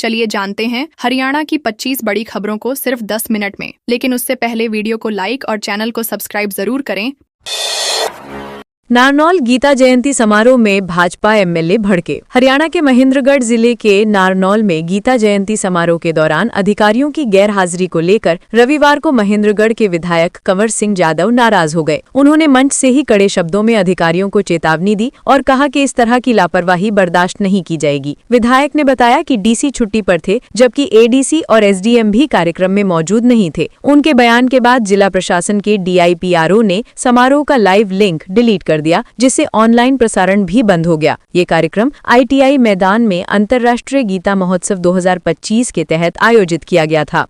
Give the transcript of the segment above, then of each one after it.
चलिए जानते हैं हरियाणा की 25 बड़ी खबरों को सिर्फ 10 मिनट में। लेकिन उससे पहले वीडियो को लाइक और चैनल को सब्सक्राइब जरूर करें। नारनौल गीता जयंती समारोह में भाजपा एमएलए भड़के। हरियाणा के महेंद्रगढ़ जिले के नारनौल में गीता जयंती समारोह के दौरान अधिकारियों की गैरहाजिरी को लेकर रविवार को महेंद्रगढ़ के विधायक कंवर सिंह यादव नाराज हो गए। उन्होंने मंच से ही कड़े शब्दों में अधिकारियों को चेतावनी दी और कहा कि इस तरह की लापरवाही बर्दाश्त नहीं की जाएगी। विधायक ने बताया कि डीसी छुट्टी पर थे, जबकि एडीसी और एसडीएम भी कार्यक्रम में मौजूद नहीं थे। उनके बयान के बाद जिला प्रशासन के डीआईपीआरओ ने समारोह का लाइव लिंक डिलीट कर दिया, जिससे ऑनलाइन प्रसारण भी बंद हो गया। ये कार्यक्रम आईटीआई मैदान में अंतर्राष्ट्रीय गीता महोत्सव 2025 के तहत आयोजित किया गया था।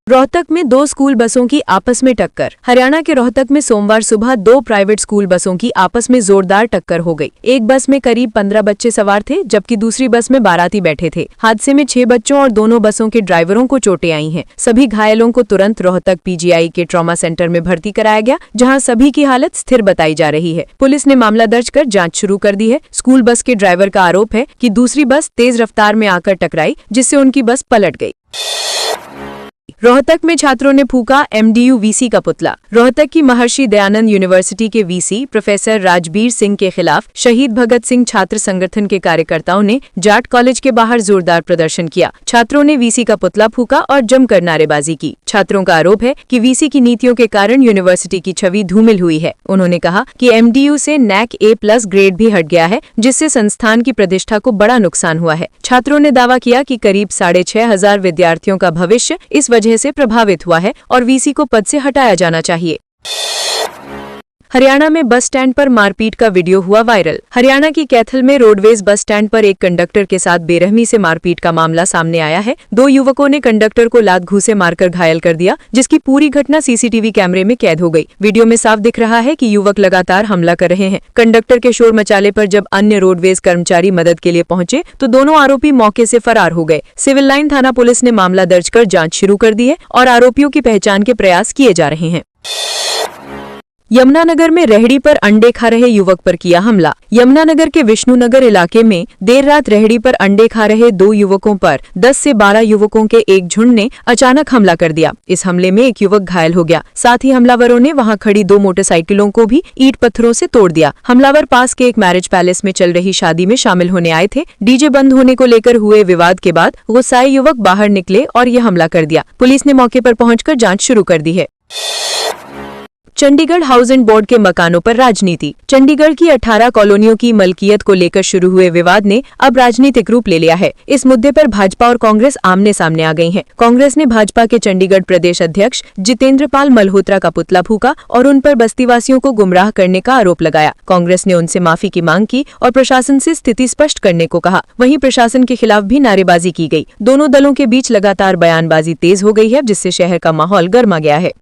रोहतक में 2 स्कूल बसों की आपस में टक्कर। हरियाणा के रोहतक में सोमवार सुबह 2 प्राइवेट स्कूल बसों की आपस में जोरदार टक्कर हो गई। एक बस में करीब 15 बच्चे सवार थे, जबकि दूसरी बस में बाराती बैठे थे। हादसे में 6 बच्चों और दोनों बसों के ड्राइवरों को चोटें आई हैं। सभी घायलों को तुरंत रोहतक पीजीआई के ट्रॉमा सेंटर में भर्ती कराया गया, जहाँ सभी की हालत स्थिर बताई जा रही है। पुलिस ने मामला दर्ज कर जाँच शुरू कर दी है। स्कूल बस के ड्राइवर का आरोप है कि दूसरी बस तेज रफ्तार में आकर टकराई, जिससे उनकी बस पलट गई। रोहतक में छात्रों ने फूका एमडीयू वीसी का पुतला। रोहतक की महर्षि दयानंद यूनिवर्सिटी के वीसी प्रोफेसर राजबीर सिंह के खिलाफ शहीद भगत सिंह छात्र संगठन के कार्यकर्ताओं ने जाट कॉलेज के बाहर जोरदार प्रदर्शन किया। छात्रों ने वीसी का पुतला फूका और जमकर नारेबाजी की। छात्रों का आरोप है कि वीसी की नीतियों के कारण यूनिवर्सिटी की छवि धूमिल हुई है। उन्होंने कहा कि एमडीयू से NAC A+ ग्रेड भी हट गया है, जिससे संस्थान की प्रतिष्ठा को बड़ा नुकसान हुआ है। छात्रों ने दावा किया कि करीब 6500 विद्यार्थियों का भविष्य इस वजह से प्रभावित हुआ है और वीसी को पद से हटाया जाना चाहिए। हरियाणा में बस स्टैंड पर मारपीट का वीडियो हुआ वायरल। हरियाणा की कैथल में रोडवेज बस स्टैंड पर एक कंडक्टर के साथ बेरहमी से मारपीट का मामला सामने आया है। 2 युवकों ने कंडक्टर को लात घूंसे मारकर घायल कर दिया, जिसकी पूरी घटना सीसीटीवी कैमरे में कैद हो गई। वीडियो में साफ दिख रहा है कि युवक लगातार हमला कर रहे हैं। कंडक्टर के शोर मचाले पर जब अन्य रोडवेज कर्मचारी मदद के लिए पहुंचे तो दोनों आरोपी मौके से फरार हो गए। सिविल लाइन थाना पुलिस ने मामला दर्ज कर जाँच शुरू कर दी है और आरोपियों की पहचान के प्रयास किए जा रहे हैं। यमुनानगर में रेहड़ी पर अंडे खा रहे युवक पर किया हमला। यमुनानगर के विष्णुनगर इलाके में देर रात रेहड़ी पर अंडे खा रहे 2 युवकों पर 10 से 12 युवकों के एक झुंड ने अचानक हमला कर दिया। इस हमले में एक युवक घायल हो गया। साथ ही हमलावरों ने वहां खड़ी 2 मोटरसाइकिलों को भी ईंट पत्थरों से तोड़ दिया। हमलावर पास के एक मैरिज पैलेस में चल रही शादी में शामिल होने आए थे। डीजे बंद होने को लेकर हुए विवाद के बाद गुस्साए युवक बाहर निकले और ये हमला कर दिया। पुलिस ने मौके पर पहुंचकर जांच शुरू कर दी है। चंडीगढ़ हाउसिंग बोर्ड के मकानों पर राजनीति। चंडीगढ़ की 18 कॉलोनियों की मलकियत को लेकर शुरू हुए विवाद ने अब राजनीतिक रूप ले लिया है। इस मुद्दे पर भाजपा और कांग्रेस आमने सामने आ गई हैं। कांग्रेस ने भाजपा के चंडीगढ़ प्रदेश अध्यक्ष जितेंद्र पाल मल्होत्रा का पुतला फूका और उन पर बस्तीवासियों को गुमराह करने का आरोप लगाया। कांग्रेस ने उनसे माफी की मांग की और प्रशासन से स्थिति स्पष्ट करने को कहा। वहीं प्रशासन के खिलाफ भी नारेबाजी की गई। दोनों दलों के बीच लगातार बयानबाजी तेज हो गई है, जिससे शहर का माहौल गर्मा गया है।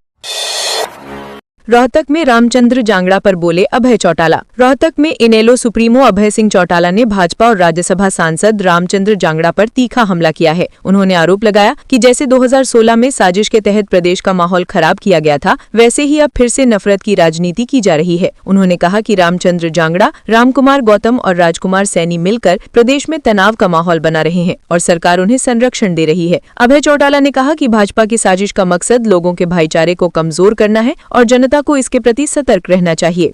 रोहतक में रामचंद्र जांगड़ा पर बोले अभय चौटाला। रोहतक में इनेलो सुप्रीमो अभय सिंह चौटाला ने भाजपा और राज्यसभा सांसद रामचंद्र जांगड़ा पर तीखा हमला किया है। उन्होंने आरोप लगाया कि जैसे 2016 में साजिश के तहत प्रदेश का माहौल खराब किया गया था, वैसे ही अब फिर से नफरत की राजनीति की जा रही है। उन्होंने कहा कि रामचंद्र जांगड़ा, रामकुमार गौतम और राजकुमार सैनी मिलकर प्रदेश में तनाव का माहौल बना रहे हैं और सरकार उन्हें संरक्षण दे रही है। अभय चौटाला ने कहा कि भाजपा की साजिश का मकसद लोगों के भाईचारे को कमजोर करना है और जनता को इसके प्रति सतर्क रहना चाहिए।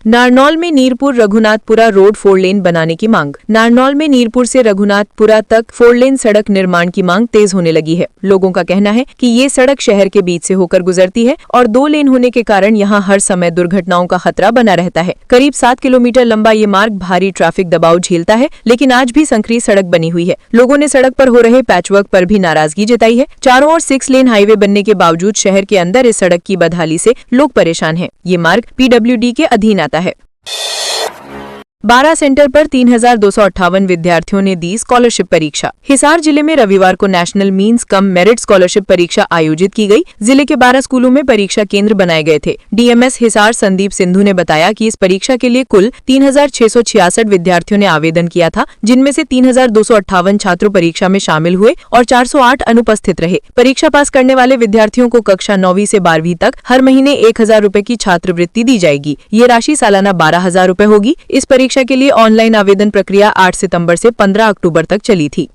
नारनौल में नीरपुर रघुनाथपुरा रोड 4 लेन बनाने की मांग। नारनौल में नीरपुर से रघुनाथपुरा तक 4 लेन सड़क निर्माण की मांग तेज होने लगी है। लोगों का कहना है कि ये सड़क शहर के बीच से होकर गुजरती है और 2 लेन होने के कारण यहाँ हर समय दुर्घटनाओं का खतरा बना रहता है। करीब 7 किलोमीटर लंबा ये मार्ग भारी ट्रैफिक दबाव झेलता है, लेकिन आज भी संकरी सड़क बनी हुई है। लोगों ने सड़क पर हो रहे पैचवर्क पर भी नाराजगी जताई है। चारों ओर 6 लेन हाईवे बनने के बावजूद शहर के अंदर इस सड़क की बदहाली से लोग परेशान हैं। ये मार्ग PWD के अधीन आता है। 12 सेंटर पर 3258 विद्यार्थियों ने दी स्कॉलरशिप परीक्षा। हिसार जिले में रविवार को national means cum merit scholarship परीक्षा आयोजित की गई। जिले के 12 स्कूलों में परीक्षा केंद्र बनाए गए थे। डीएमएस हिसार संदीप सिंधु ने बताया कि इस परीक्षा के लिए कुल 3666 विद्यार्थियों ने आवेदन किया था, जिनमें से 3258 छात्र परीक्षा में शामिल हुए और 408 अनुपस्थित रहे। परीक्षा पास करने वाले विद्यार्थियों को कक्षा 9वीं से 12वीं तक हर महीने 1000 रूपए की छात्रवृत्ति दी जाएगी। ये राशि सालाना 12,000 रूपए होगी। इस परीक्षा के लिए ऑनलाइन आवेदन प्रक्रिया 8 सितंबर से 15 अक्टूबर तक चली थी।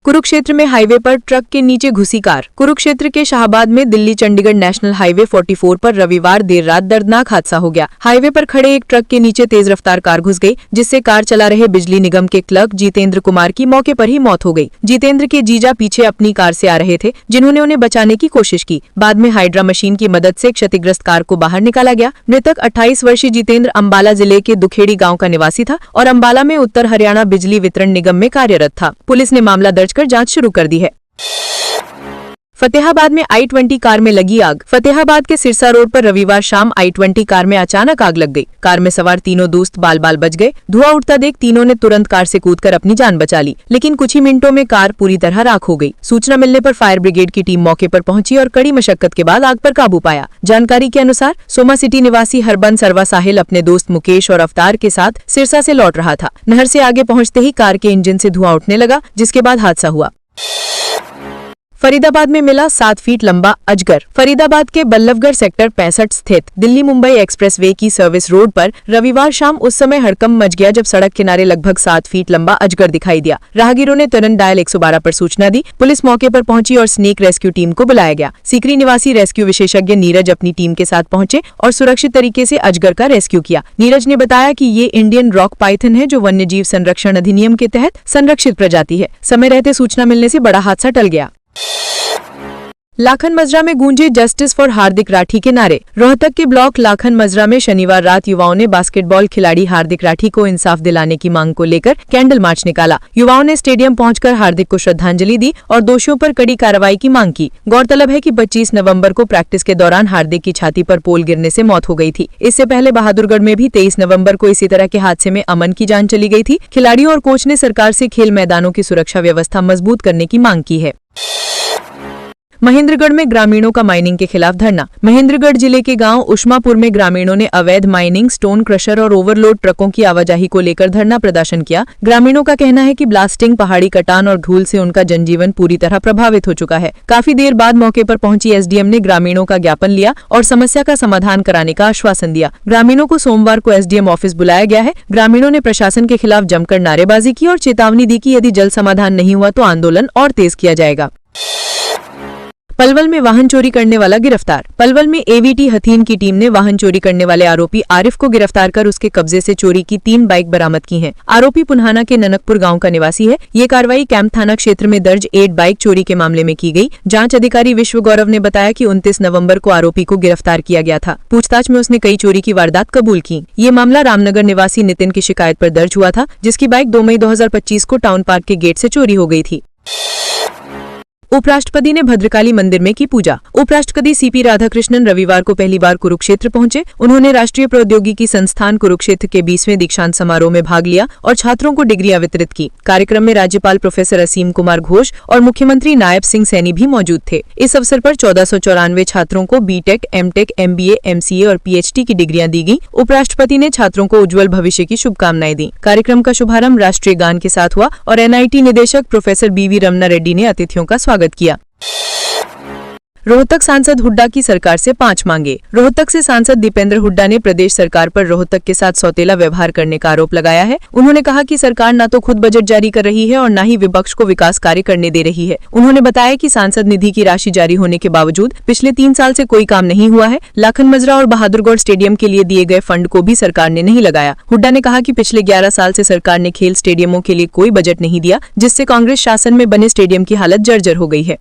कुरुक्षेत्र में हाईवे पर ट्रक के नीचे घुसी कार। कुरुक्षेत्र के शाहबाद में दिल्ली चंडीगढ़ नेशनल हाईवे 44 पर रविवार देर रात दर्दनाक हादसा हो गया। हाईवे पर खड़े एक ट्रक के नीचे तेज रफ्तार कार घुस गई, जिससे कार चला रहे बिजली निगम के क्लर्क जितेंद्र कुमार की मौके पर ही मौत हो गई। जितेंद्र के जीजा पीछे अपनी कार से आ रहे थे, जिन्होंने उन्हें बचाने की कोशिश की। बाद में हाइड्रा मशीन की मदद से क्षतिग्रस्त कार को बाहर निकाला गया। मृतक 28 वर्षीय जितेंद्र अंबाला जिले के दुखेड़ी गाँव का निवासी था और अंबाला में उत्तर हरियाणा बिजली वितरण निगम में कार्यरत था। पुलिस ने मामला दर्ज कर जांच शुरू कर दी है। फतेहाबाद में i20 कार में लगी आग। फतेहाबाद के सिरसा रोड पर रविवार शाम i20 कार में अचानक आग लग गई। कार में सवार तीनों दोस्त बाल बाल बच गए। धुआं उठता देख तीनों ने तुरंत कार से कूदकर अपनी जान बचा ली, लेकिन कुछ ही मिनटों में कार पूरी तरह राख हो गई। सूचना मिलने पर फायर ब्रिगेड की टीम मौके पर पहुंची और कड़ी मशक्कत के बाद आग पर काबू पाया। जानकारी के अनुसार सोमा सिटी निवासी हरबंस सरवा साहिल अपने दोस्त मुकेश और अवतार के साथ सिरसा से लौट रहा था। नहर से आगे पहुंचते ही कार के इंजन से धुआं उठने लगा, जिसके बाद हादसा हुआ। फरीदाबाद में मिला 7 फीट लंबा अजगर। फरीदाबाद के बल्लभगढ़ सेक्टर 65 स्थित दिल्ली मुंबई एक्सप्रेसवे की सर्विस रोड पर रविवार शाम उस समय हड़कंप मच गया जब सड़क किनारे लगभग 7 फीट लंबा अजगर दिखाई दिया। राहगीरों ने तुरंत डायल 112 पर सूचना दी। पुलिस मौके पर पहुंची और स्नेक रेस्क्यू टीम को बुलाया गया। सीकरी निवासी रेस्क्यू विशेषज्ञ नीरज अपनी टीम के साथ पहुंचे और सुरक्षित तरीके से अजगर का रेस्क्यू किया। नीरज ने बताया कि ये इंडियन रॉक पाइथन है, जो वन्य जीव संरक्षण अधिनियम के तहत संरक्षित प्रजाति है। समय रहते सूचना मिलने से बड़ा हादसा टल गया। लाखन मजरा में गूंजे जस्टिस फॉर हार्दिक राठी के नारे। रोहतक के ब्लॉक लाखन मजरा में शनिवार रात युवाओं ने बास्केटबॉल खिलाड़ी हार्दिक राठी को इंसाफ दिलाने की मांग को लेकर कैंडल मार्च निकाला। युवाओं ने स्टेडियम पहुंचकर हार्दिक को श्रद्धांजलि दी और दोषियों पर कड़ी कार्रवाई की मांग की। गौरतलब है कि 25 नवंबर को प्रैक्टिस के दौरान हार्दिक की छाती पर पोल गिरने से मौत हो गई थी। इससे पहले बहादुरगढ़ में भी 23 नवम्बर को इसी तरह के हादसे में अमन की जान चली गई थी। खिलाड़ियों और कोच ने सरकार से खेल मैदानों की सुरक्षा व्यवस्था मजबूत करने की मांग की है। महेंद्रगढ़ में ग्रामीणों का माइनिंग के खिलाफ धरना। महेंद्रगढ़ जिले के गांव उष्मापुर में ग्रामीणों ने अवैध माइनिंग, स्टोन क्रशर और ओवरलोड ट्रकों की आवाजाही को लेकर धरना प्रदर्शन किया। ग्रामीणों का कहना है कि ब्लास्टिंग, पहाड़ी कटान और धूल से उनका जनजीवन पूरी तरह प्रभावित हो चुका है। काफी देर बाद मौके पर पहुंची एसडीएम ने ग्रामीणों का ज्ञापन लिया और समस्या का समाधान कराने का आश्वासन दिया। ग्रामीणों को सोमवार को एसडीएम ऑफिस बुलाया गया है। ग्रामीणों ने प्रशासन के खिलाफ जमकर नारेबाजी की और चेतावनी दी कि यदि जल्द समाधान नहीं हुआ तो आंदोलन और तेज किया जाएगा। पलवल में वाहन चोरी करने वाला गिरफ्तार। पलवल में एवीटी हथीन की टीम ने वाहन चोरी करने वाले आरोपी आरिफ को गिरफ्तार कर उसके कब्जे से चोरी की 3 बाइक बरामद की हैं। आरोपी पुन्हाना के ननकपुर गांव का निवासी है। ये कार्रवाई कैंप थाना क्षेत्र में दर्ज 8 बाइक चोरी के मामले में की गई। जांच अधिकारी विश्व गौरव ने बताया कि 29 नवंबर को आरोपी को गिरफ्तार किया गया था। पूछताछ में उसने कई चोरी की वारदात कबूल की। ये मामला रामनगर निवासी नितिन की शिकायत पर दर्ज हुआ था, जिसकी बाइक 2 मई 2025 को टाउन पार्क के गेट से चोरी हो गई थी। उपराष्ट्रपति ने भद्रकाली मंदिर में की पूजा। उपराष्ट्रपति सीपी राधाकृष्णन रविवार को पहली बार कुरुक्षेत्र पहुंचे। उन्होंने राष्ट्रीय प्रौद्योगिकी संस्थान कुरुक्षेत्र के 20वें दीक्षांत समारोह में भाग लिया और छात्रों को डिग्रियां वितरित की। कार्यक्रम में राज्यपाल प्रोफेसर असीम कुमार घोष और मुख्यमंत्री नायब सिंह सैनी भी मौजूद थे। इस अवसर पर 1494 छात्रों को बीटेक, एमटेक, एमबीए, एमसीए और पीएचडी की डिग्रियां दी गई। उपराष्ट्रपति ने छात्रों को उज्जवल भविष्य की शुभकामनाएं दी। कार्यक्रम का शुभारंभ राष्ट्रीय गान के साथ हुआ और एनआईटी निदेशक प्रोफेसर बीवी रमना रेड्डी ने अतिथियों का स्वागत किया। रोहतक सांसद हुड्डा की सरकार से 5 मांगे। रोहतक से सांसद दीपेंद्र हुड्डा ने प्रदेश सरकार पर रोहतक के साथ सौतेला व्यवहार करने का आरोप लगाया है। उन्होंने कहा कि सरकार न तो खुद बजट जारी कर रही है और न ही विपक्ष को विकास कार्य करने दे रही है। उन्होंने बताया कि सांसद निधि की राशि जारी होने के बावजूद पिछले 3 साल से कोई काम नहीं हुआ है। लाखन मजरा और बहादुरगढ़ स्टेडियम के लिए दिए गए फंड को भी सरकार ने नहीं लगाया। हुड्डा ने कहा कि पिछले 11 साल से सरकार ने खेल स्टेडियमों के लिए कोई बजट नहीं दिया, जिससे कांग्रेस शासन में बने स्टेडियम की हालत जर्जर हो गई है।